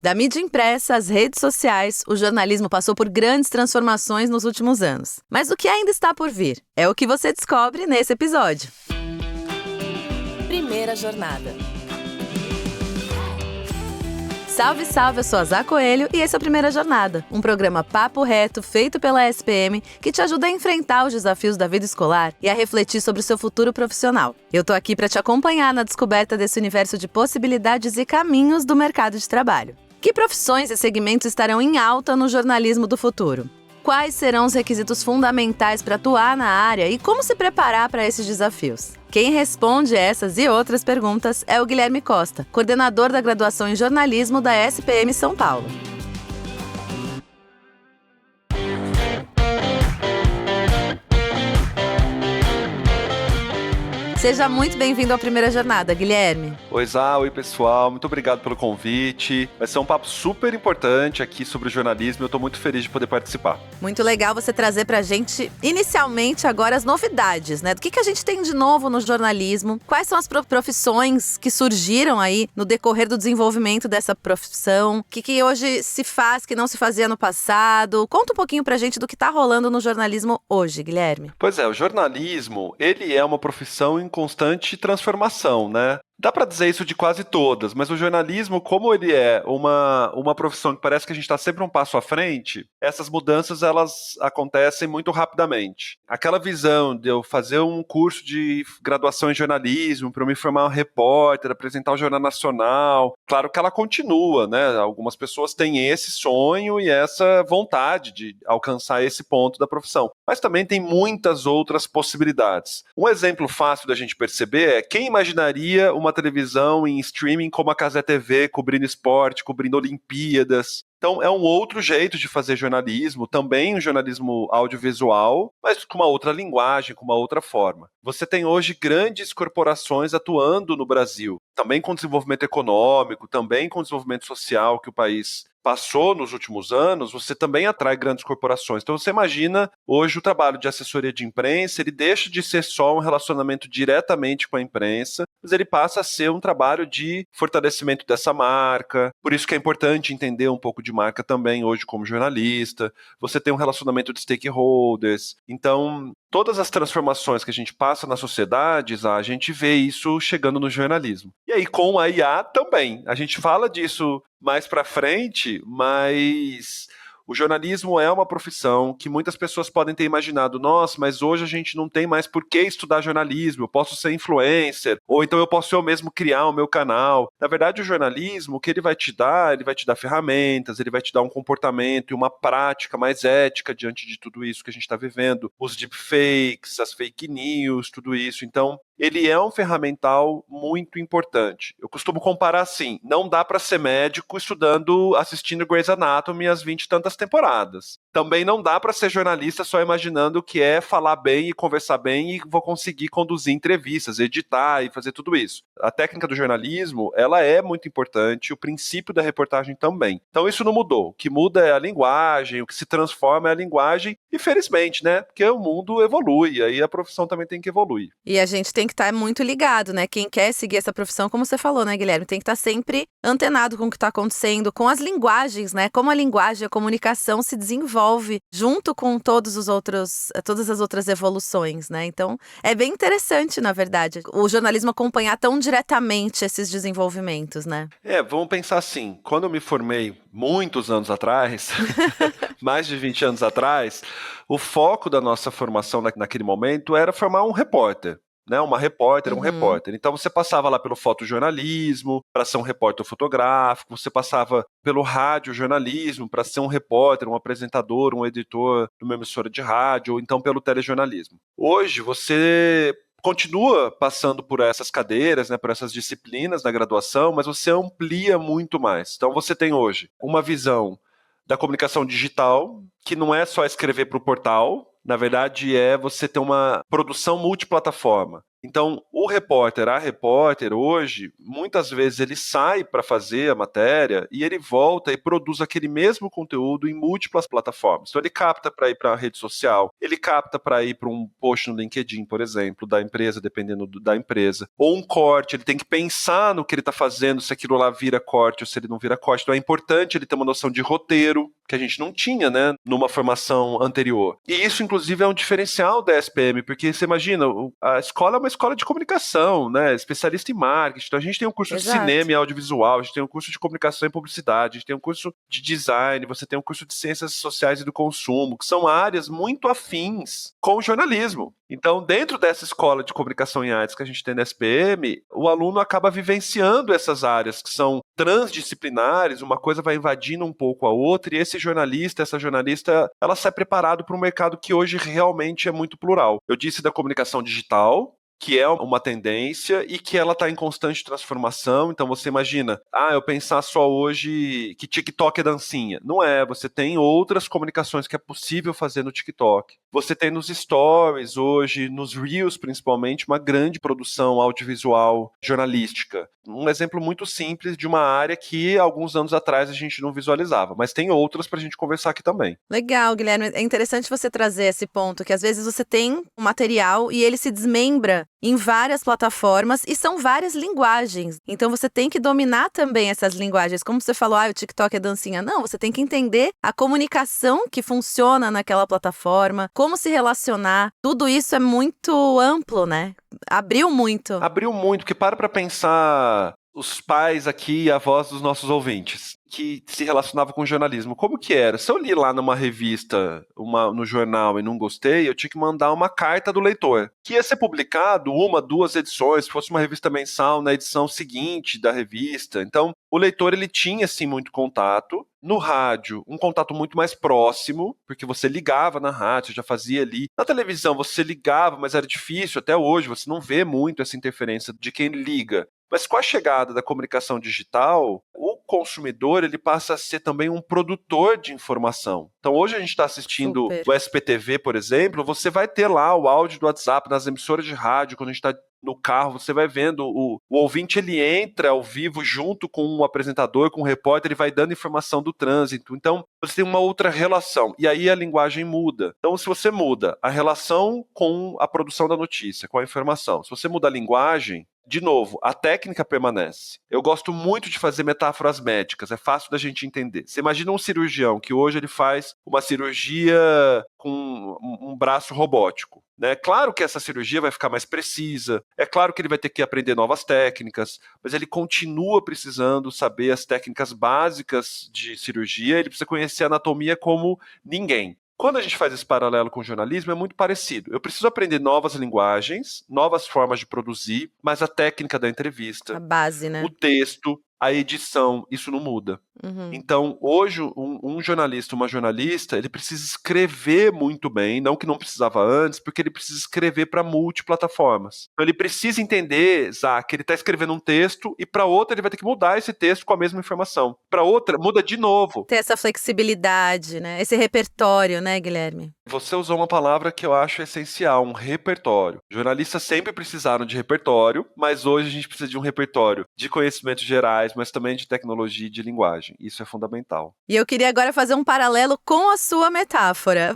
Da mídia impressa às redes sociais, o jornalismo passou por grandes transformações nos últimos anos. Mas o que ainda está por vir? É o que você descobre nesse episódio. Primeira jornada. Salve, salve, eu sou a Zá Coelho e esse é o Primeira Jornada, um programa papo reto feito pela SPM que te ajuda a enfrentar os desafios da vida escolar e a refletir sobre o seu futuro profissional. Eu tô aqui para te acompanhar na descoberta desse universo de possibilidades e caminhos do mercado de trabalho. Que profissões e segmentos estarão em alta no jornalismo do futuro? Quais serão os requisitos fundamentais para atuar na área e como se preparar para esses desafios? Quem responde essas e outras perguntas é o Guilherme Costa, coordenador da graduação em jornalismo da SPM São Paulo. Seja muito bem-vindo à Primeira Jornada, Guilherme. Oi, Zá, oi pessoal, muito obrigado pelo convite. Vai ser um papo super importante aqui sobre o jornalismo e eu estou muito feliz de poder participar. Muito legal você trazer pra gente, inicialmente agora, as novidades, né? Do que a gente tem de novo no jornalismo? Quais são as profissões que surgiram aí no decorrer do desenvolvimento dessa profissão? O que hoje se faz que não se fazia no passado? Conta um pouquinho pra gente do que tá rolando no jornalismo hoje, Guilherme. Pois é, o jornalismo, ele é uma profissão em constante transformação, né? Dá para dizer isso de quase todas, mas o jornalismo, como ele é uma profissão que parece que a gente está sempre um passo à frente, essas mudanças elas acontecem muito rapidamente. Aquela visão de eu fazer um curso de graduação em jornalismo, para eu me formar um repórter, apresentar o Jornal Nacional, claro que ela continua, né? Algumas pessoas têm esse sonho e essa vontade de alcançar esse ponto da profissão, mas também tem muitas outras possibilidades. Um exemplo fácil da gente perceber é quem imaginaria uma televisão em streaming como a Cazé TV, cobrindo esporte, cobrindo Olimpíadas. Então é um outro jeito de fazer jornalismo, também um jornalismo audiovisual, mas com uma outra linguagem, com uma outra forma. Você tem hoje grandes corporações atuando no Brasil, também com desenvolvimento econômico, também com desenvolvimento social que o país passou nos últimos anos, você também atrai grandes corporações. Então você imagina, hoje o trabalho de assessoria de imprensa, ele deixa de ser só um relacionamento diretamente com a imprensa, mas ele passa a ser um trabalho de fortalecimento dessa marca. Por isso que é importante entender um pouco de marca também hoje como jornalista. Você tem um relacionamento de stakeholders. Então, todas as transformações que a gente passa na sociedade, a gente vê isso chegando no jornalismo. E aí, com a IA também. A gente fala disso mais para frente, mas o jornalismo é uma profissão que muitas pessoas podem ter imaginado, nossa, mas hoje a gente não tem mais por que estudar jornalismo, eu posso ser influencer, ou então eu posso eu mesmo criar o meu canal. Na verdade, o jornalismo, o que ele vai te dar ferramentas, ele vai te dar um comportamento e uma prática mais ética diante de tudo isso que a gente está vivendo. Os deepfakes, as fake news, tudo isso. Então, ele é um ferramental muito importante. Eu costumo comparar assim, não dá para ser médico assistindo Grey's Anatomy às 20 e tantas temporadas. Também não dá para ser jornalista só imaginando que é falar bem e conversar bem e vou conseguir conduzir entrevistas, editar e fazer tudo isso. A técnica do jornalismo, ela é muito importante, o princípio da reportagem também. Então isso não mudou. O que muda é a linguagem, o que se transforma é a linguagem e felizmente, né? Porque o mundo evolui, aí a profissão também tem que evoluir. E a gente tem que estar muito ligado, né? Quem quer seguir essa profissão, como você falou, né, Guilherme? Tem que estar sempre antenado com o que está acontecendo, com as linguagens, né? Como a linguagem, a comunicação se desenvolve junto com todas as outras evoluções, né? Então, é bem interessante, na verdade, o jornalismo acompanhar tão diretamente esses desenvolvimentos, né? Vamos pensar assim, quando eu me formei muitos anos atrás, mais de 20 anos atrás, o foco da nossa formação naquele momento era formar um repórter. Né, uma repórter, um repórter. Então você passava lá pelo fotojornalismo para ser um repórter fotográfico, você passava pelo radiojornalismo para ser um repórter, um apresentador, um editor de uma emissora de rádio, ou então pelo telejornalismo. Hoje você continua passando por essas cadeiras, né, por essas disciplinas na graduação, mas você amplia muito mais. Então você tem hoje uma visão da comunicação digital, que não é só escrever para o portal, na verdade é você ter uma produção multiplataforma. Então, o repórter, a repórter, hoje, muitas vezes ele sai para fazer a matéria e ele volta e produz aquele mesmo conteúdo em múltiplas plataformas. Então, ele capta para ir para a rede social, ele capta para ir para um post no LinkedIn, por exemplo, da empresa, dependendo da empresa. Ou um corte, ele tem que pensar no que ele está fazendo, se aquilo lá vira corte ou se ele não vira corte. Então, é importante ele ter uma noção de roteiro, que a gente não tinha, né, numa formação anterior. E isso, inclusive, é um diferencial da SPM, porque você imagina, a escola é uma escola de comunicação, né, especialista em marketing. Então, a gente tem um curso de cinema e audiovisual, a gente tem um curso de comunicação e publicidade, a gente tem um curso de design, você tem um curso de ciências sociais e do consumo, que são áreas muito afins com o jornalismo. Então, dentro dessa escola de comunicação em artes que a gente tem na SPM, o aluno acaba vivenciando essas áreas que são transdisciplinares, uma coisa vai invadindo um pouco a outra, e esse jornalista, essa jornalista, ela sai preparado para um mercado que hoje realmente é muito plural. Eu disse da comunicação digital, que é uma tendência e que ela está em constante transformação. Então você imagina, eu pensar só hoje que TikTok é dancinha. Não é, você tem outras comunicações que é possível fazer no TikTok. Você tem nos stories hoje, nos reels principalmente, uma grande produção audiovisual jornalística. Um exemplo muito simples de uma área que alguns anos atrás a gente não visualizava, mas tem outras para a gente conversar aqui também. Legal, Guilherme. É interessante você trazer esse ponto, que às vezes você tem um material e ele se desmembra em várias plataformas e são várias linguagens. Então você tem que dominar também essas linguagens. Como você falou, o TikTok é dancinha. Não, você tem que entender a comunicação que funciona naquela plataforma, como se relacionar. Tudo isso é muito amplo, né? Abriu muito. Abriu muito, porque para pensar os pais aqui, a voz dos nossos ouvintes, que se relacionavam com jornalismo. Como que era? Se eu li lá numa revista, no jornal e não gostei, eu tinha que mandar uma carta do leitor, que ia ser publicado 1, 2 edições, se fosse uma revista mensal, na edição seguinte da revista. Então, o leitor, ele tinha, sim, muito contato. No rádio, um contato muito mais próximo, porque você ligava na rádio, já fazia ali. Na televisão, você ligava, mas era difícil, até hoje, você não vê muito essa interferência de quem liga. Mas com a chegada da comunicação digital, o consumidor ele passa a ser também um produtor de informação. Então hoje a gente está assistindo o SPTV, por exemplo, você vai ter lá o áudio do WhatsApp nas emissoras de rádio, quando a gente está no carro, você vai vendo, o ouvinte ele entra ao vivo junto com o apresentador, com o repórter, ele vai dando informação do trânsito. Então, você tem uma outra relação. E aí a linguagem muda. Então, se você muda a relação com a produção da notícia, com a informação, se você muda a linguagem, de novo, a técnica permanece. Eu gosto muito de fazer metáforas médicas, é fácil da gente entender. Você imagina um cirurgião que hoje ele faz uma cirurgia com um braço robótico. É claro que essa cirurgia vai ficar mais precisa, é claro que ele vai ter que aprender novas técnicas, mas ele continua precisando saber as técnicas básicas de cirurgia, ele precisa conhecer a anatomia como ninguém. Quando a gente faz esse paralelo com o jornalismo, é muito parecido. Eu preciso aprender novas linguagens, novas formas de produzir, mas a técnica da entrevista, a base, né? O texto, a edição, isso não muda. Então, hoje, um jornalista, uma jornalista, ele precisa escrever muito bem, não que não precisava antes, porque ele precisa escrever para multiplataformas. Então, ele precisa entender, Zá, que ele está escrevendo um texto e para outra ele vai ter que mudar esse texto com a mesma informação. Para outra, muda de novo. Ter essa flexibilidade, né? Esse repertório, né, Guilherme? Você usou uma palavra que eu acho essencial, um repertório. Jornalistas sempre precisaram de repertório, mas hoje a gente precisa de um repertório de conhecimentos gerais, mas também de tecnologia e de linguagem. Isso é fundamental. E eu queria agora fazer um paralelo com a sua metáfora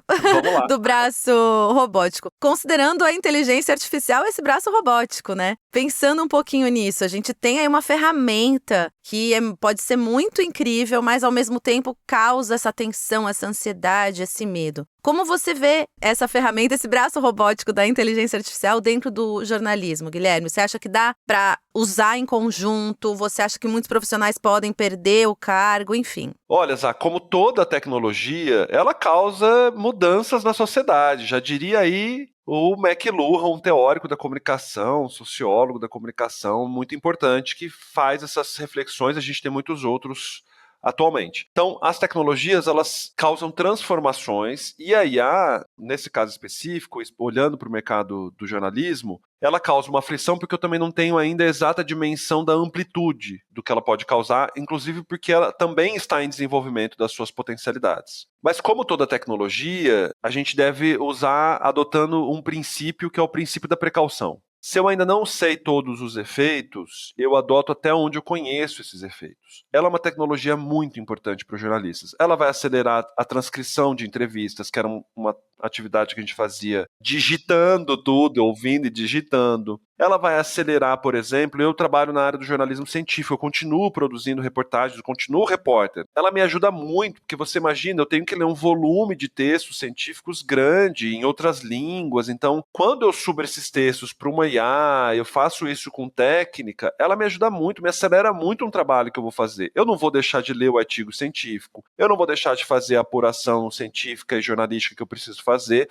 do braço robótico. Considerando a inteligência artificial esse braço robótico, né? Pensando um pouquinho nisso, a gente tem aí uma ferramenta que pode ser muito incrível, mas ao mesmo tempo causa essa tensão, essa ansiedade, esse medo. Como você vê essa ferramenta, esse braço robótico da inteligência artificial dentro do jornalismo, Guilherme? Você acha que dá para usar em conjunto? Você acha que muitos profissionais podem perder o cargo? Enfim. Olha, Zá, como toda tecnologia, ela causa mudanças na sociedade. Já diria aí o McLuhan, um teórico da comunicação, um sociólogo da comunicação muito importante, que faz essas reflexões. A gente tem muitos outros atualmente. Então, as tecnologias, elas causam transformações e a IA, nesse caso específico, olhando para o mercado do jornalismo, ela causa uma aflição porque eu também não tenho ainda a exata dimensão da amplitude do que ela pode causar, inclusive porque ela também está em desenvolvimento das suas potencialidades. Mas como toda tecnologia, a gente deve usar adotando um princípio que é o princípio da precaução. Se eu ainda não sei todos os efeitos, eu adoto até onde eu conheço esses efeitos. Ela é uma tecnologia muito importante para os jornalistas. Ela vai acelerar a transcrição de entrevistas, que era uma atividade que a gente fazia digitando tudo, ouvindo e digitando. Ela vai acelerar, por exemplo, eu trabalho na área do jornalismo científico, eu continuo produzindo reportagens, eu continuo repórter. Ela me ajuda muito, porque você imagina, eu tenho que ler um volume de textos científicos grande, em outras línguas, então, quando eu subo esses textos para uma IA, eu faço isso com técnica, ela me ajuda muito, me acelera muito um trabalho que eu vou fazer. Eu não vou deixar de ler o artigo científico, eu não vou deixar de fazer a apuração científica e jornalística que eu preciso fazer.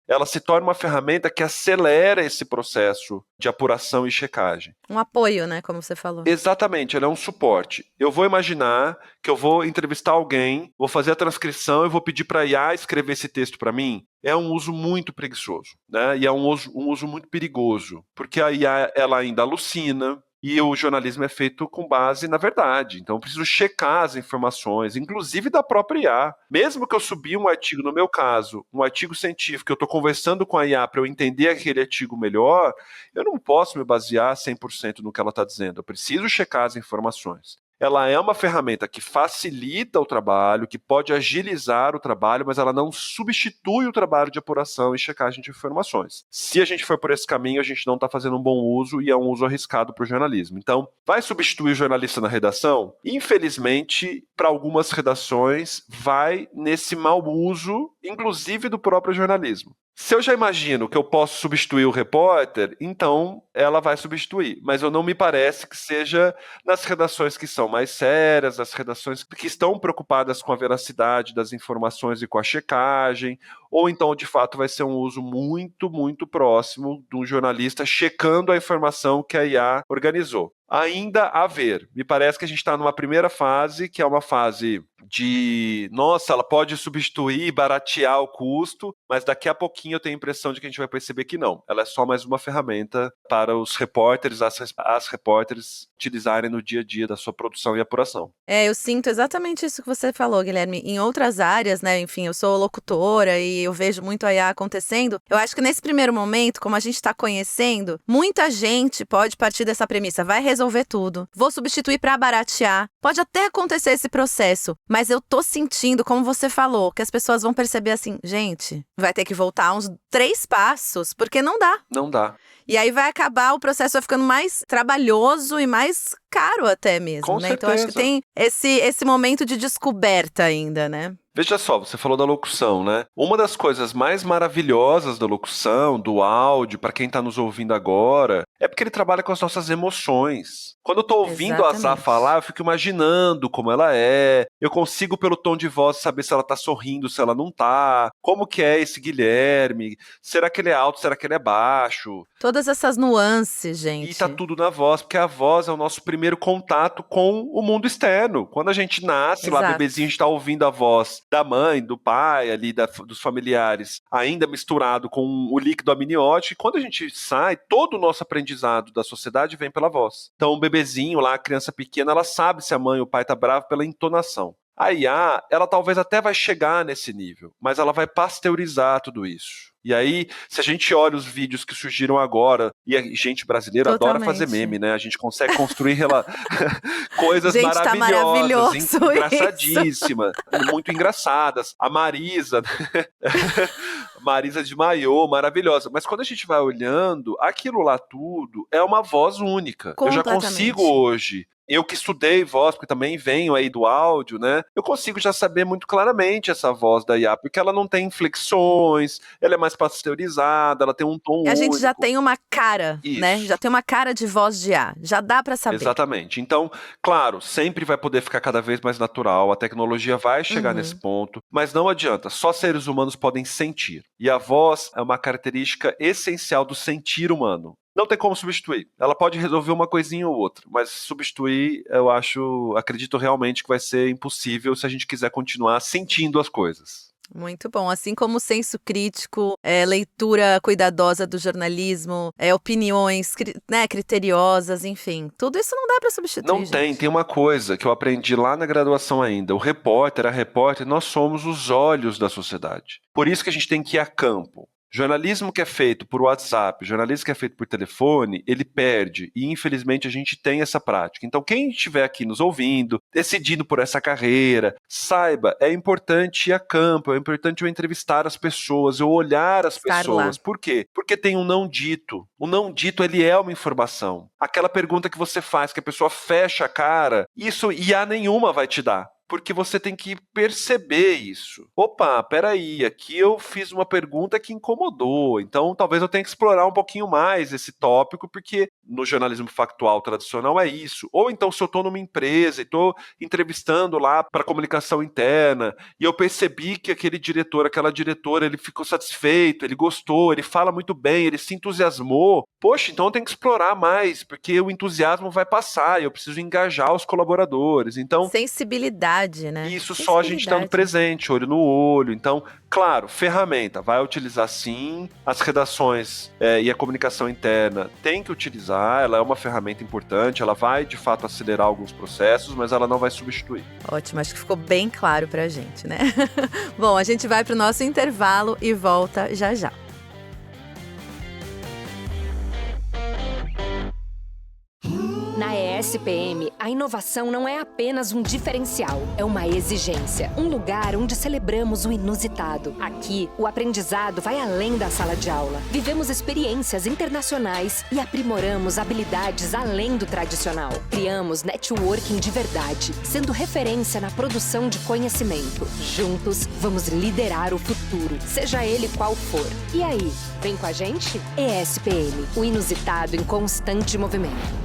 Ela se torna uma ferramenta que acelera esse processo de apuração e checagem. Um apoio, né, como você falou. Exatamente, ela é um suporte. Eu vou imaginar que eu vou entrevistar alguém, vou fazer a transcrição e vou pedir para a IA escrever esse texto para mim. É um uso muito preguiçoso, né? E é um uso muito perigoso, porque a IA ela ainda alucina, e o jornalismo é feito com base na verdade. Então eu preciso checar as informações, inclusive da própria IA. Mesmo que eu subi um artigo, no meu caso, um artigo científico, eu estou conversando com a IA para eu entender aquele artigo melhor, eu não posso me basear 100% no que ela está dizendo. Eu preciso checar as informações. Ela é uma ferramenta que facilita o trabalho, que pode agilizar o trabalho, mas ela não substitui o trabalho de apuração e checagem de informações. Se a gente for por esse caminho, a gente não está fazendo um bom uso e é um uso arriscado para o jornalismo. Então, vai substituir o jornalista na redação? Infelizmente, para algumas redações, vai nesse mau uso, inclusive do próprio jornalismo. Se eu já imagino que eu posso substituir o repórter, então ela vai substituir. Mas eu não me parece que seja nas redações que são mais sérias, nas redações que estão preocupadas com a veracidade das informações e com a checagem, ou então, de fato, vai ser um uso muito, muito próximo de um jornalista checando a informação que a IA organizou. Ainda a ver. Me parece que a gente está numa primeira fase, que é uma fase de, nossa, ela pode substituir, baratear o custo, mas daqui a pouquinho eu tenho a impressão de que a gente vai perceber que não. Ela é só mais uma ferramenta para os repórteres, as repórteres utilizarem no dia a dia da sua produção e apuração. Eu sinto exatamente isso que você falou, Guilherme. Em outras áreas, né, enfim, eu sou locutora e eu vejo muito a IA acontecendo. Eu acho que nesse primeiro momento, como a gente está conhecendo, muita gente pode partir dessa premissa, vai resolver tudo, vou substituir para baratear. Pode até acontecer esse processo, mas eu tô sentindo, como você falou, que as pessoas vão perceber assim, gente, vai ter que voltar uns 3 passos, porque não dá. Não dá. E aí vai acabar, o processo vai ficando mais trabalhoso e mais caro até mesmo, Com né? certeza. Então acho que tem esse momento de descoberta ainda, né? Veja só, você falou da locução, né? Uma das coisas mais maravilhosas da locução, do áudio, para quem está nos ouvindo agora, é porque ele trabalha com as nossas emoções. Quando eu tô ouvindo a Zá falar, eu fico imaginando como ela é. Eu consigo, pelo tom de voz, saber se ela tá sorrindo, se ela não tá. Como que é esse Guilherme? Será que ele é alto? Será que ele é baixo? Todas essas nuances, gente. E tá tudo na voz, porque a voz é o nosso primeiro contato com o mundo externo. Quando a gente nasce, lá bebezinho, a gente tá ouvindo a voz da mãe, do pai, ali dos familiares, ainda misturado com o líquido amniótico. E quando a gente sai, todo o nosso aprendizado da sociedade vem pela voz. Então, o bebezinho lá, a criança pequena, ela sabe se a mãe ou o pai tá bravo pela entonação. A IA, ela talvez até vai chegar nesse nível, mas ela vai pasteurizar tudo isso. E aí, se a gente olha os vídeos que surgiram agora, e a gente brasileira adora fazer meme, né? A gente consegue construir coisas gente, maravilhosas, tá engraçadíssimas, muito engraçadas. A Marisa, Marisa de maiô, maravilhosa. Mas quando a gente vai olhando, aquilo lá tudo é uma voz única. Eu já consigo hoje. Eu que estudei voz, porque também venho aí do áudio, né? Eu consigo já saber muito claramente essa voz da IA, porque ela não tem inflexões, ela é mais pasteurizada, ela tem um tom único. A gente já tem uma cara, né? Já tem uma cara de voz de IA, já dá pra saber. Exatamente. Então, claro, sempre vai poder ficar cada vez mais natural, a tecnologia vai chegar nesse ponto, mas não adianta, só seres humanos podem sentir. E a voz é uma característica essencial do sentir humano. Não tem como substituir. Ela pode resolver uma coisinha ou outra, mas substituir, acredito realmente que vai ser impossível se a gente quiser continuar sentindo as coisas. Muito bom. Assim como o senso crítico, leitura cuidadosa do jornalismo, opiniões, né, criteriosas, enfim. Tudo isso não dá para substituir, Não tem uma coisa que eu aprendi lá na graduação ainda. O repórter, a repórter, nós somos os olhos da sociedade. Por isso que a gente tem que ir a campo. Jornalismo que é feito por WhatsApp, jornalismo que é feito por telefone, ele perde. E infelizmente a gente tem essa prática. Então quem estiver aqui nos ouvindo, decidindo por essa carreira, saiba, é importante ir a campo, é importante eu entrevistar as pessoas, eu olhar as Estar lá. pessoas. Por quê? Porque tem um não dito. O não dito, ele é uma informação. Aquela pergunta que você faz, que a pessoa fecha a cara, isso IA nenhuma vai te dar. Porque você tem que perceber isso. Opa, peraí, aqui eu fiz uma pergunta que incomodou, então talvez eu tenha que explorar um pouquinho mais esse tópico, porque no jornalismo factual tradicional é isso. Ou então se eu estou numa empresa e estou entrevistando lá para comunicação interna, e eu percebi que aquele diretor, aquela diretora, ele ficou satisfeito, ele gostou, ele fala muito bem, ele se entusiasmou. Poxa, então eu tenho que explorar mais, porque o entusiasmo vai passar e eu preciso engajar os colaboradores. Então, Sensibilidade, né? isso só a gente estando presente, olho no olho. Então, claro, ferramenta, vai utilizar sim. As redações e a comunicação interna tem que utilizar, ela é uma ferramenta importante, ela vai de fato acelerar alguns processos, mas ela não vai substituir. Ótimo, acho que ficou bem claro pra gente, né? Bom, a gente vai pro nosso intervalo e volta já já. Na ESPM, a inovação não é apenas um diferencial, é uma exigência. Um lugar onde celebramos o inusitado. Aqui, o aprendizado vai além da sala de aula. Vivemos experiências internacionais e aprimoramos habilidades além do tradicional. Criamos networking de verdade, sendo referência na produção de conhecimento. Juntos, vamos liderar o futuro, seja ele qual for. E aí, vem com a gente? ESPM, o inusitado em constante movimento.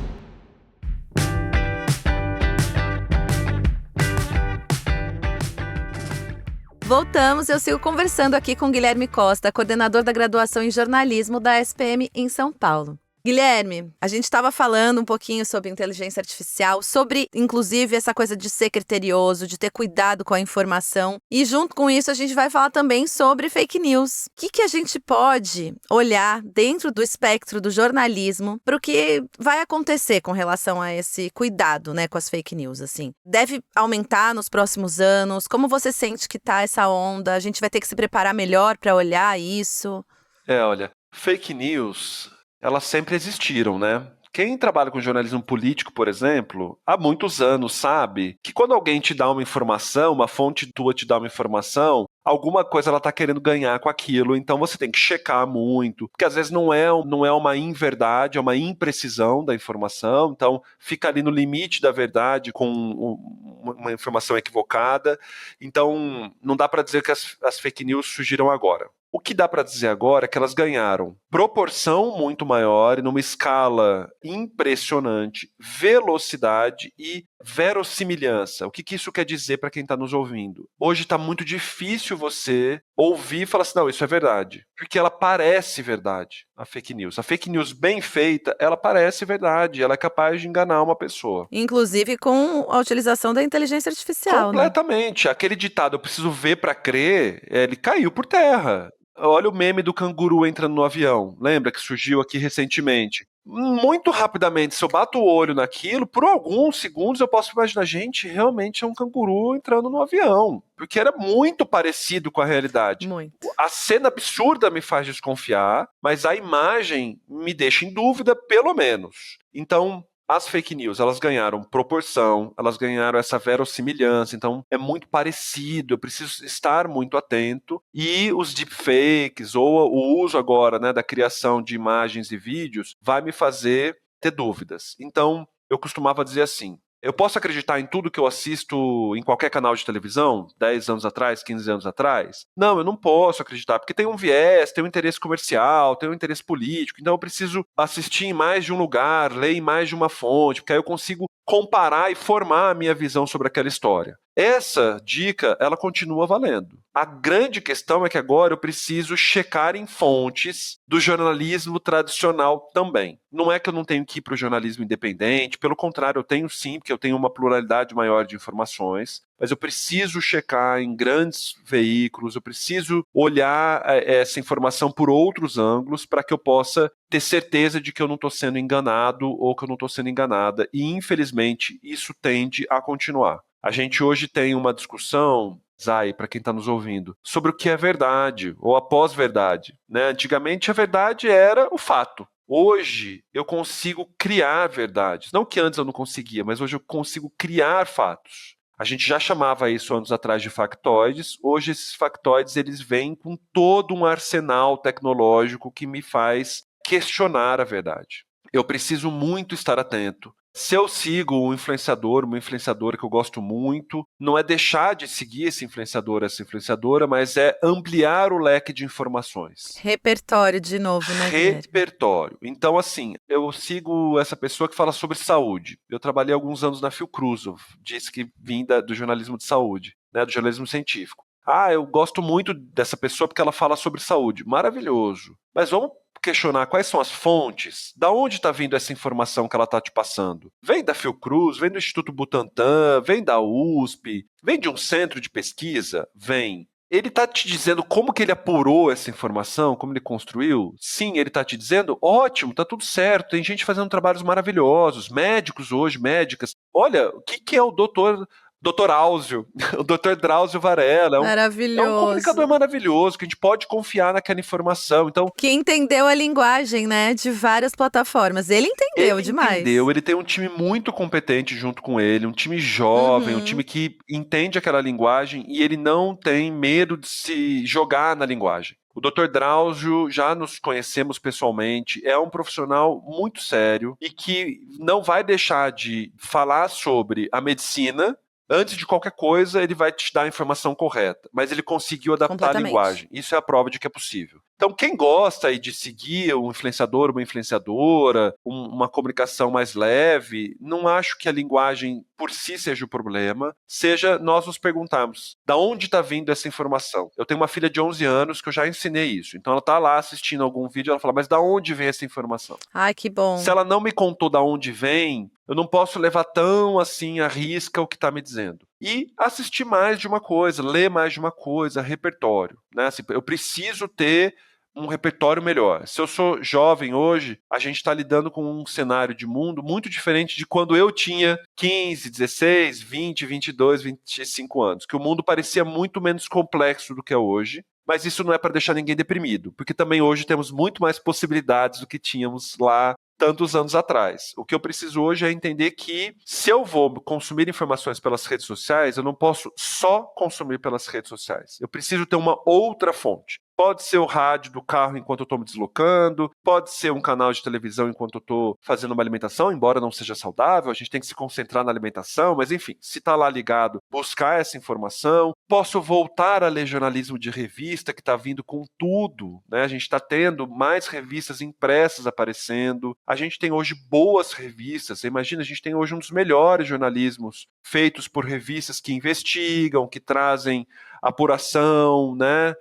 Voltamos, eu sigo conversando aqui com Guilherme Costa, coordenador da graduação em jornalismo da SPM em São Paulo. Guilherme, a gente estava falando um pouquinho sobre inteligência artificial, sobre, inclusive, essa coisa de ser criterioso, de ter cuidado com a informação. E junto com isso, a gente vai falar também sobre fake news. O que a gente pode olhar dentro do espectro do jornalismo para o que vai acontecer com relação a esse cuidado, né, com as fake news, assim? Deve aumentar nos próximos anos? Como você sente que tá essa onda? A gente vai ter que se preparar melhor para olhar isso? Olha, fake news, elas sempre existiram, né? Quem trabalha com jornalismo político, por exemplo, há muitos anos sabe que quando alguém te dá uma informação, uma fonte tua te dá uma informação, alguma coisa ela está querendo ganhar com aquilo, então você tem que checar muito, porque às vezes não é uma inverdade, é uma imprecisão da informação, então fica ali no limite da verdade com uma informação equivocada, então não dá para dizer que as fake news surgiram agora. O que dá para dizer agora é que elas ganharam proporção muito maior e numa escala impressionante, velocidade e verossimilhança. O que isso quer dizer para quem está nos ouvindo? Hoje está muito difícil você ouvir e falar assim, não, isso é verdade. Porque ela parece verdade, a fake news. A fake news bem feita, ela parece verdade, ela é capaz de enganar uma pessoa. Inclusive com a utilização da inteligência artificial, completamente. Né? Aquele ditado, eu preciso ver para crer, ele caiu por terra. Olha o meme do canguru entrando no avião. Lembra que surgiu aqui recentemente? Muito rapidamente, se eu bato o olho naquilo, por alguns segundos eu posso imaginar, gente, realmente é um canguru entrando no avião. Porque era muito parecido com a realidade. Muito. A cena absurda me faz desconfiar, mas a imagem me deixa em dúvida, pelo menos. Então, as fake news, elas ganharam proporção, elas ganharam essa verossimilhança, então é muito parecido, eu preciso estar muito atento. E os deepfakes, ou o uso agora, né, da criação de imagens e vídeos, vai me fazer ter dúvidas. Então, eu costumava dizer assim, eu posso acreditar em tudo que eu assisto em qualquer canal de televisão, 10 anos atrás, 15 anos atrás? Não, eu não posso acreditar, porque tem um viés, tem um interesse comercial, tem um interesse político, então eu preciso assistir em mais de um lugar, ler em mais de uma fonte, porque aí eu consigo comparar e formar a minha visão sobre aquela história. Essa dica, ela continua valendo. A grande questão é que agora eu preciso checar em fontes do jornalismo tradicional também. Não é que eu não tenho que ir para o jornalismo independente, pelo contrário, eu tenho sim, porque eu tenho uma pluralidade maior de informações, mas eu preciso checar em grandes veículos, eu preciso olhar essa informação por outros ângulos para que eu possa ter certeza de que eu não estou sendo enganado ou que eu não estou sendo enganada. E, infelizmente, isso tende a continuar. A gente hoje tem uma discussão aí para quem está nos ouvindo, sobre o que é verdade ou a pós-verdade, né? Antigamente a verdade era o fato. Hoje eu consigo criar verdades. Não que antes eu não conseguia, mas hoje eu consigo criar fatos. A gente já chamava isso anos atrás de factoides. Hoje esses factoides eles vêm com todo um arsenal tecnológico que me faz questionar a verdade. Eu preciso muito estar atento. Se eu sigo um influenciador, uma influenciadora que eu gosto muito, não é deixar de seguir esse influenciador, essa influenciadora, mas é ampliar o leque de informações. Repertório de novo, né, Guilherme? Repertório. Então, assim, eu sigo essa pessoa que fala sobre saúde. Eu trabalhei alguns anos na Fiocruz, disse que vim do jornalismo de saúde, né, do jornalismo científico. Eu gosto muito dessa pessoa porque ela fala sobre saúde. Maravilhoso. Mas vamos questionar quais são as fontes, da onde está vindo essa informação que ela está te passando. Vem da Fiocruz, vem do Instituto Butantan, vem da USP, vem de um centro de pesquisa? Vem. Ele está te dizendo como que ele apurou essa informação, como ele construiu? Sim, ele está te dizendo, ótimo, está tudo certo, tem gente fazendo trabalhos maravilhosos, médicos hoje, médicas. Olha, o que é o Dr. Áuzio, o Dr. Drauzio Varela, é um comunicador maravilhoso, que a gente pode confiar naquela informação. Então, que entendeu a linguagem, né, de várias plataformas. Ele entendeu demais. Ele tem um time muito competente junto com ele, um time jovem, um time que entende aquela linguagem e ele não tem medo de se jogar na linguagem. O Dr. Drauzio, já nos conhecemos pessoalmente, é um profissional muito sério e que não vai deixar de falar sobre a medicina. Antes de qualquer coisa, ele vai te dar a informação correta. Mas ele conseguiu adaptar a linguagem. Isso é a prova de que é possível. Então, quem gosta aí de seguir um influenciador, uma influenciadora, uma comunicação mais leve, não acho que a linguagem por si seja o problema, seja nós nos perguntarmos, da onde está vindo essa informação? Eu tenho uma filha de 11 anos que eu já ensinei isso. Então, ela está lá assistindo algum vídeo e ela fala, mas da onde vem essa informação? Ai, que bom. Se ela não me contou da onde vem, eu não posso levar tão assim à risca o que está me dizendo. E assistir mais de uma coisa, ler mais de uma coisa, repertório. Né? Assim, eu preciso ter um repertório melhor. Se eu sou jovem hoje, a gente está lidando com um cenário de mundo muito diferente de quando eu tinha 15, 16, 20, 22, 25 anos, que o mundo parecia muito menos complexo do que é hoje. Mas isso não é para deixar ninguém deprimido, porque também hoje temos muito mais possibilidades do que tínhamos lá tantos anos atrás. O que eu preciso hoje é entender que se eu vou consumir informações pelas redes sociais, eu não posso só consumir pelas redes sociais. Eu preciso ter uma outra fonte. Pode ser o rádio do carro enquanto eu estou me deslocando, pode ser um canal de televisão enquanto eu estou fazendo uma alimentação, embora não seja saudável, a gente tem que se concentrar na alimentação, mas enfim, se está lá ligado, buscar essa informação. Posso voltar a ler jornalismo de revista, que está vindo com tudo, né? A gente está tendo mais revistas impressas aparecendo, a gente tem hoje boas revistas, imagina, a gente tem hoje um dos melhores jornalismos feitos por revistas que investigam, que trazem apuração, né?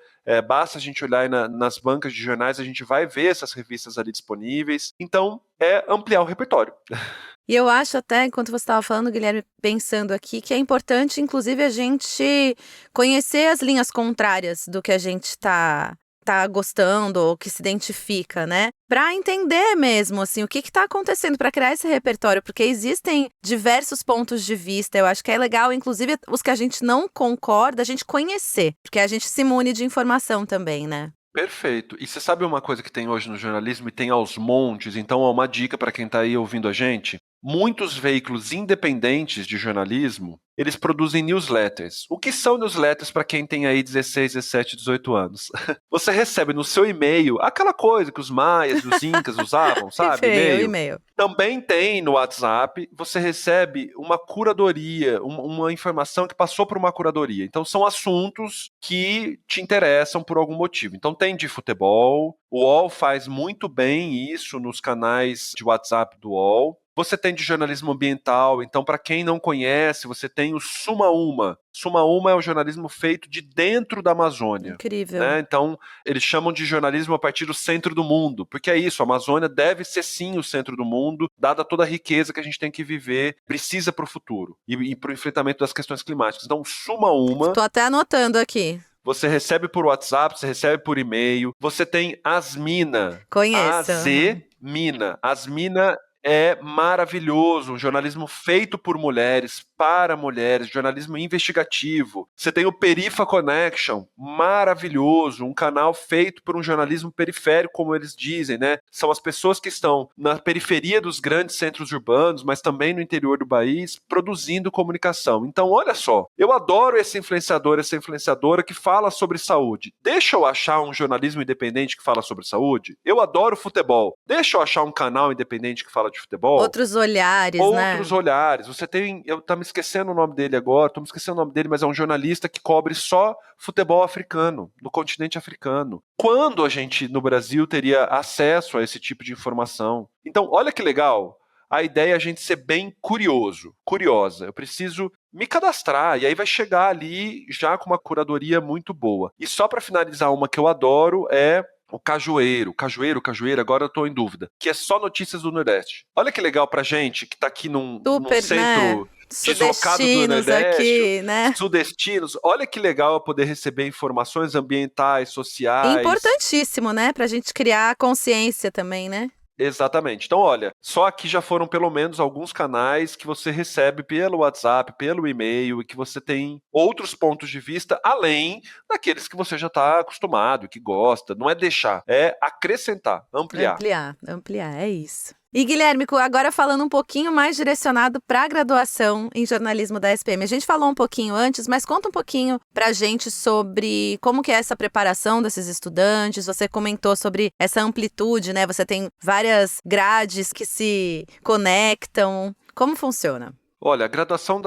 Basta a gente olhar nas bancas de jornais, a gente vai ver essas revistas ali disponíveis. Então, é ampliar o repertório. E eu acho até, enquanto você estava falando, Guilherme, pensando aqui, que é importante, inclusive, a gente conhecer as linhas contrárias do que a gente está gostando ou que se identifica, né? Para entender mesmo, assim, o que está acontecendo, para criar esse repertório, porque existem diversos pontos de vista. Eu acho que é legal, inclusive, os que a gente não concorda, a gente conhecer, porque a gente se mune de informação também, né? Perfeito. E você sabe uma coisa que tem hoje no jornalismo e tem aos montes, então é uma dica para quem está aí ouvindo a gente? Muitos veículos independentes de jornalismo, eles produzem newsletters. O que são newsletters para quem tem aí 16, 17, 18 anos? Você recebe no seu e-mail aquela coisa que os maias, os incas usavam, sabe? E-mail. Também tem no WhatsApp, você recebe uma curadoria, uma informação que passou por uma curadoria. Então são assuntos que te interessam por algum motivo. Então tem de futebol, o UOL faz muito bem isso nos canais de WhatsApp do UOL. Você tem de jornalismo ambiental, então para quem não conhece, você tem o Suma Uma. Suma Uma é o jornalismo feito de dentro da Amazônia. Incrível. Né? Então, eles chamam de jornalismo a partir do centro do mundo, porque é isso, a Amazônia deve ser sim o centro do mundo, dada toda a riqueza que a gente tem que viver, precisa para o futuro e para o enfrentamento das questões climáticas. Então, Suma Uma... Estou até anotando aqui. Você recebe por WhatsApp, você recebe por e-mail, você tem Asmina. Conheço. Asmina. Asmina é maravilhoso, um jornalismo feito por mulheres, para mulheres, jornalismo investigativo. Você tem o Perifa Connection, maravilhoso, um canal feito por um jornalismo periférico, como eles dizem, né? São as pessoas que estão na periferia dos grandes centros urbanos, mas também no interior do país, produzindo comunicação. Então, olha só, eu adoro esse influenciador, essa influenciadora que fala sobre saúde. Deixa eu achar um jornalismo independente que fala sobre saúde. Eu adoro futebol. Deixa eu achar um canal independente que fala de futebol. Outros olhares, né? Outros olhares. Você tem, eu tô me esquecendo o nome dele agora, mas é um jornalista que cobre só futebol africano, no continente africano. Quando a gente, no Brasil, teria acesso a esse tipo de informação? Então, olha que legal. A ideia é a gente ser bem curiosa. Eu preciso me cadastrar, e aí vai chegar ali já com uma curadoria muito boa. E só para finalizar, uma que eu adoro é o Cajueiro, agora eu tô em dúvida, que é só notícias do Nordeste. Olha que legal pra gente que tá aqui num centro, né? deslocado do Nordeste, aqui, né? sudestinos. Olha que legal eu poder receber informações ambientais, sociais. Importantíssimo, né? Pra gente criar consciência também, né? Exatamente. Então, olha, só aqui já foram pelo menos alguns canais que você recebe pelo WhatsApp, pelo e-mail, e que você tem outros pontos de vista, além daqueles que você já está acostumado, que gosta. Não é deixar, é acrescentar, ampliar. Ampliar, é isso. E Guilherme, agora falando um pouquinho mais direcionado para a graduação em jornalismo da SPM. A gente falou um pouquinho antes, mas conta um pouquinho para a gente sobre como que é essa preparação desses estudantes. Você comentou sobre essa amplitude, né? Você tem várias grades que se conectam. Como funciona? Olha, a graduação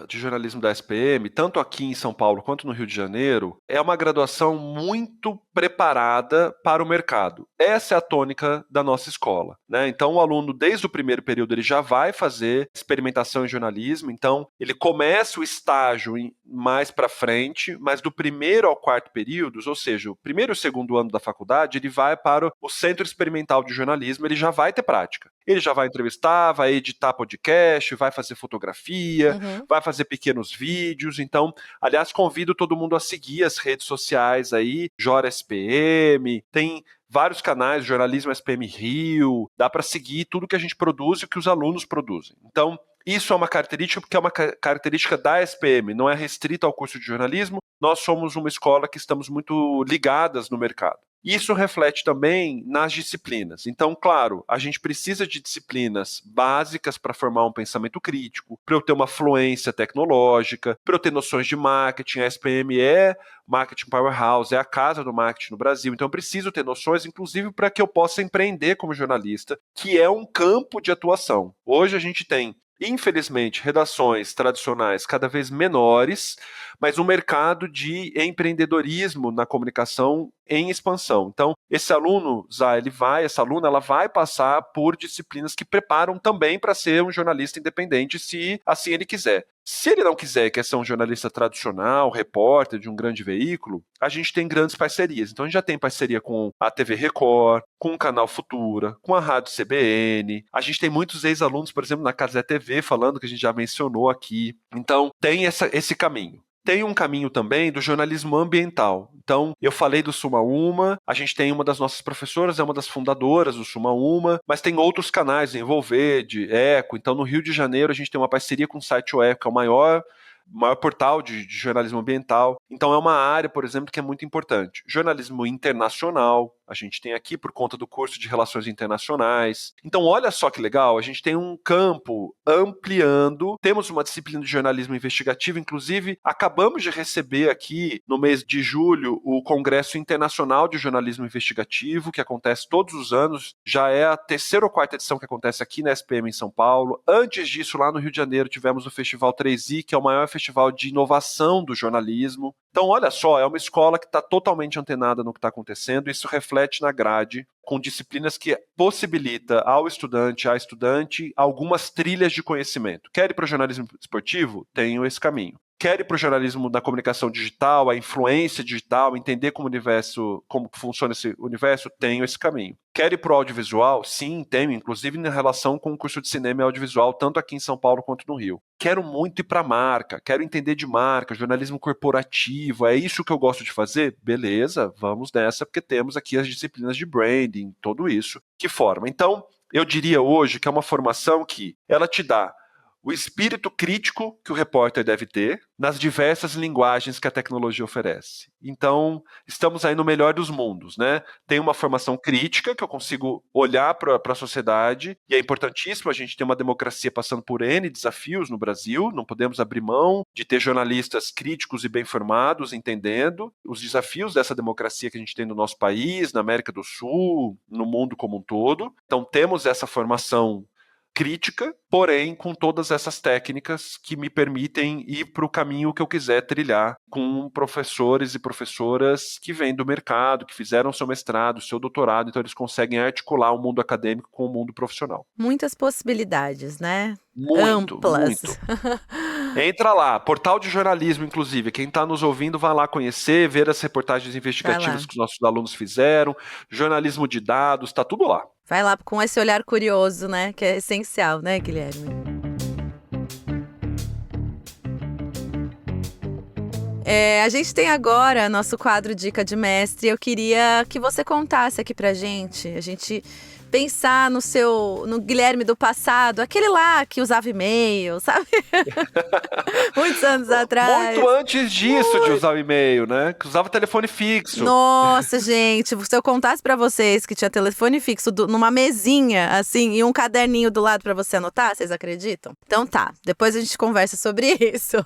de jornalismo da SPM, tanto aqui em São Paulo quanto no Rio de Janeiro, é uma graduação muito preparada para o mercado. Essa é a tônica da nossa escola, né? Então, o aluno, desde o primeiro período, ele já vai fazer experimentação em jornalismo, então ele começa o estágio mais para frente, mas do primeiro ao quarto período, ou seja, o primeiro e o segundo ano da faculdade, ele vai para o Centro Experimental de Jornalismo, ele já vai ter prática. Ele já vai entrevistar, vai editar podcast, vai fazer fotografia, vai fazer pequenos vídeos. Então, aliás, convido todo mundo a seguir as redes sociais aí, Jora SPM, tem vários canais, Jornalismo SPM Rio, dá para seguir tudo que a gente produz e o que os alunos produzem. Então, isso é uma característica porque é uma característica da SPM, não é restrita ao curso de jornalismo. Nós somos uma escola que estamos muito ligadas no mercado. Isso reflete também nas disciplinas. Então, claro, a gente precisa de disciplinas básicas para formar um pensamento crítico, para eu ter uma fluência tecnológica, para eu ter noções de marketing. A SPM é Marketing Powerhouse, é a casa do marketing no Brasil. Então, eu preciso ter noções, inclusive, para que eu possa empreender como jornalista, que é um campo de atuação. Hoje a gente tem, infelizmente, redações tradicionais cada vez menores, mas um mercado de empreendedorismo na comunicação em expansão. Então, esse aluno, essa aluna, ela vai passar por disciplinas que preparam também para ser um jornalista independente, se assim ele quiser. Se ele não quiser, quer ser um jornalista tradicional, repórter de um grande veículo, a gente tem grandes parcerias. Então, a gente já tem parceria com a TV Record, com o Canal Futura, com a Rádio CBN. A gente tem muitos ex-alunos, por exemplo, na Casé TV, falando que a gente já mencionou aqui. Então, tem esse caminho. Tem um caminho também do jornalismo ambiental. Então, eu falei do Suma Uma, a gente tem uma das nossas professoras, é uma das fundadoras do Suma Uma, mas tem outros canais, Envolverde, Eco. Então, no Rio de Janeiro, a gente tem uma parceria com o site O Eco, que é o maior portal de jornalismo ambiental. Então, é uma área, por exemplo, que é muito importante. Jornalismo internacional, a gente tem aqui por conta do curso de Relações Internacionais. Então, olha só que legal, a gente tem um campo ampliando, temos uma disciplina de jornalismo investigativo, inclusive, acabamos de receber aqui, no mês de julho, o Congresso Internacional de Jornalismo Investigativo, que acontece todos os anos, já é a terceira ou quarta edição que acontece aqui na SPM em São Paulo. Antes disso, lá no Rio de Janeiro, tivemos o Festival 3i, que é o maior festival de inovação do jornalismo. Então, olha só, é uma escola que está totalmente antenada no que está acontecendo, isso reflete na grade, com disciplinas que possibilita ao estudante, à estudante, algumas trilhas de conhecimento. Quer ir para o jornalismo esportivo? Tenho esse caminho. Quer ir para o jornalismo da comunicação digital, a influência digital, entender como funciona esse universo? Tenho esse caminho. Quer ir para o audiovisual? Sim, tenho, inclusive na relação com o curso de cinema e audiovisual, tanto aqui em São Paulo quanto no Rio. Quero muito ir para marca, quero entender de marca, jornalismo corporativo, é isso que eu gosto de fazer? Beleza, vamos nessa, porque temos aqui as disciplinas de branding, tudo isso que forma. Então, eu diria hoje que é uma formação que ela te dá o espírito crítico que o repórter deve ter nas diversas linguagens que a tecnologia oferece. Então, estamos aí no melhor dos mundos, né? Tem uma formação crítica, que eu consigo olhar para a sociedade, e é importantíssimo a gente ter uma democracia passando por N desafios no Brasil, não podemos abrir mão de ter jornalistas críticos e bem formados, entendendo os desafios dessa democracia que a gente tem no nosso país, na América do Sul, no mundo como um todo. Então, temos essa formação crítica, porém com todas essas técnicas que me permitem ir para o caminho que eu quiser trilhar, com professores e professoras que vêm do mercado, que fizeram seu mestrado, seu doutorado, então eles conseguem articular o mundo acadêmico com o mundo profissional. Muitas possibilidades, né? Muito, Amplas. muito. Entra lá, portal de jornalismo, inclusive. Quem está nos ouvindo vai lá conhecer, ver as reportagens investigativas que os nossos alunos fizeram, jornalismo de dados, está tudo lá. Vai lá com esse olhar curioso, né? Que é essencial, né, Guilherme? A gente tem agora nosso quadro Dica de Mestre. Eu queria que você contasse aqui pra gente. A gente pensar no Guilherme do passado, aquele lá que usava e-mail, sabe? Muitos anos atrás. Muito antes disso de usar o e-mail, né? Que usava telefone fixo. Nossa, gente, se eu contasse pra vocês que tinha telefone fixo numa mesinha, assim, e um caderninho do lado pra você anotar, vocês acreditam? Então tá, depois a gente conversa sobre isso.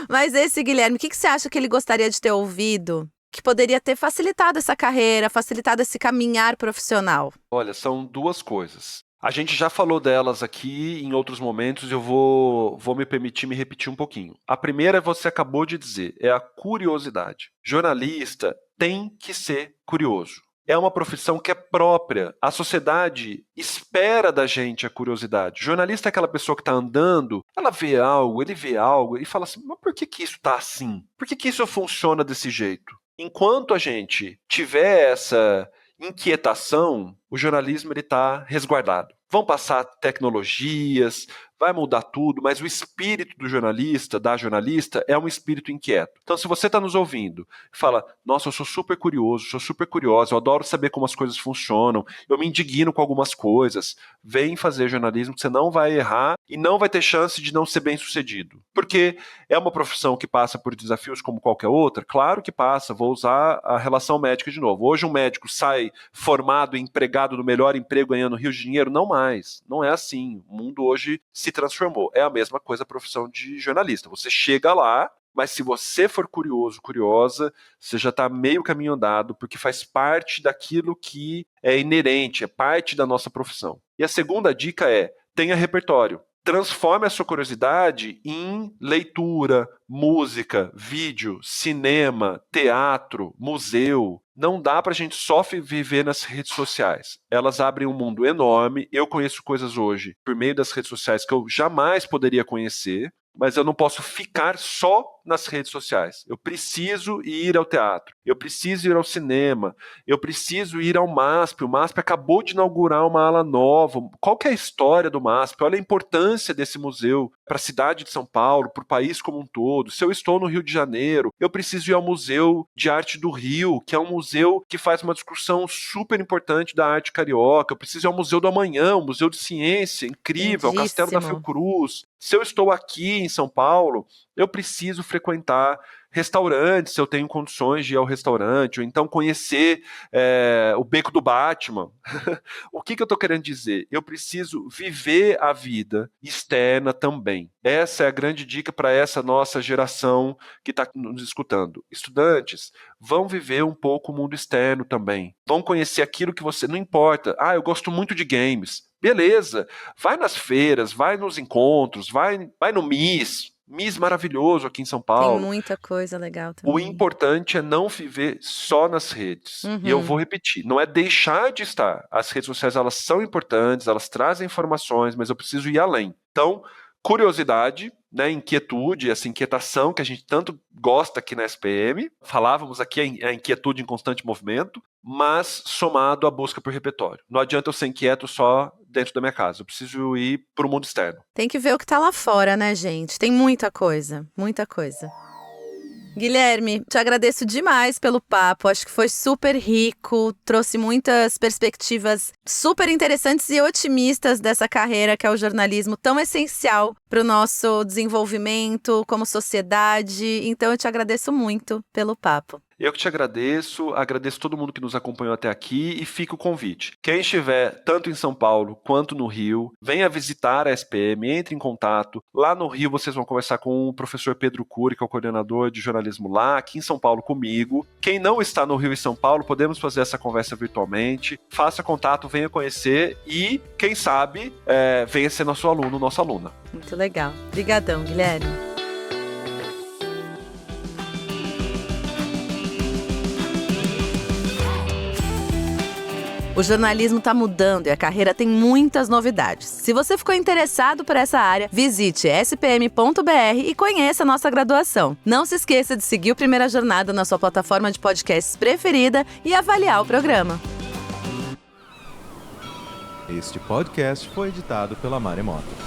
Mas esse Guilherme, o que você acha que ele gostaria de ter ouvido que poderia ter facilitado essa carreira, facilitado esse caminhar profissional? Olha, são duas coisas. A gente já falou delas aqui em outros momentos e eu vou me permitir me repetir um pouquinho. A primeira você acabou de dizer, é a curiosidade. Jornalista tem que ser curioso. É uma profissão que é própria. A sociedade espera da gente a curiosidade. O jornalista é aquela pessoa que está andando, ele vê algo e fala assim, mas por que isso está assim? Por que isso funciona desse jeito? Enquanto a gente tiver essa inquietação, o jornalismo está resguardado. Vão passar tecnologias, vai mudar tudo, mas o espírito do jornalista, da jornalista, é um espírito inquieto. Então, se você está nos ouvindo e fala, nossa, eu sou super curioso, sou super curiosa, eu adoro saber como as coisas funcionam, eu me indigno com algumas coisas, vem fazer jornalismo que você não vai errar e não vai ter chance de não ser bem sucedido. Porque é uma profissão que passa por desafios como qualquer outra? Claro que passa, vou usar a relação médica de novo. Hoje um médico sai formado, empregado no melhor emprego, ganhando rios de dinheiro? Não mais, não é assim. O mundo hoje se transformou. É a mesma coisa a profissão de jornalista. Você chega lá, mas se você for curioso, curiosa, você já está meio caminho andado, porque faz parte daquilo que é inerente, é parte da nossa profissão. E a segunda dica é, tenha repertório. Transforme a sua curiosidade em leitura, música, vídeo, cinema, teatro, museu. Não dá pra gente só viver nas redes sociais. Elas abrem um mundo enorme. Eu conheço coisas hoje por meio das redes sociais que eu jamais poderia conhecer, mas eu não posso ficar só nas redes sociais. Eu preciso ir ao teatro, eu preciso ir ao cinema, eu preciso ir ao MASP. O MASP acabou de inaugurar uma ala nova. Qual que é a história do MASP? Olha a importância desse museu para a cidade de São Paulo, para o país como um todo. Se eu estou no Rio de Janeiro, eu preciso ir ao Museu de Arte do Rio, que é um museu que faz uma discussão super importante da arte carioca. Eu preciso ir ao Museu do Amanhã, um museu de ciência incrível, o Castelo da Fiocruz. Se eu estou aqui em São Paulo, eu preciso frequentar restaurantes, se eu tenho condições de ir ao restaurante, ou então conhecer o Beco do Batman. O que eu estou querendo dizer? Eu preciso viver a vida externa também. Essa é a grande dica para essa nossa geração que está nos escutando. Estudantes, vão viver um pouco o mundo externo também. Vão conhecer aquilo que você... Não importa. Eu gosto muito de games. Beleza. Vai nas feiras, vai nos encontros, vai no Miss maravilhoso aqui em São Paulo. Tem muita coisa legal também. O importante é não viver só nas redes. E eu vou repetir, não é deixar de estar. As redes sociais, elas são importantes, elas trazem informações, mas eu preciso ir além. Então, curiosidade, né, inquietude, essa inquietação que a gente tanto gosta aqui na SPM. Falávamos aqui a inquietude em constante movimento, mas somado à busca por repertório. Não adianta eu ser inquieto só dentro da minha casa. Eu preciso ir para o mundo externo. Tem que ver o que está lá fora, né, gente? Tem muita coisa, muita coisa. Guilherme, te agradeço demais pelo papo, acho que foi super rico, trouxe muitas perspectivas super interessantes e otimistas dessa carreira que é o jornalismo tão essencial para o nosso desenvolvimento como sociedade, então eu te agradeço muito pelo papo. Eu que te agradeço todo mundo que nos acompanhou até aqui e fica o convite. Quem estiver tanto em São Paulo quanto no Rio, venha visitar a SPM, entre em contato. Lá no Rio vocês vão conversar com o professor Pedro Cury, que é o coordenador de jornalismo lá, aqui em São Paulo comigo. Quem não está no Rio e São Paulo, podemos fazer essa conversa virtualmente. Faça contato, venha conhecer e, quem sabe, venha ser nosso aluno, nossa aluna. Muito legal. Obrigadão, Guilherme. O jornalismo está mudando e a carreira tem muitas novidades. Se você ficou interessado por essa área, visite spm.br e conheça a nossa graduação. Não se esqueça de seguir o Primeira Jornada na sua plataforma de podcasts preferida e avaliar o programa. Este podcast foi editado pela Maremoto.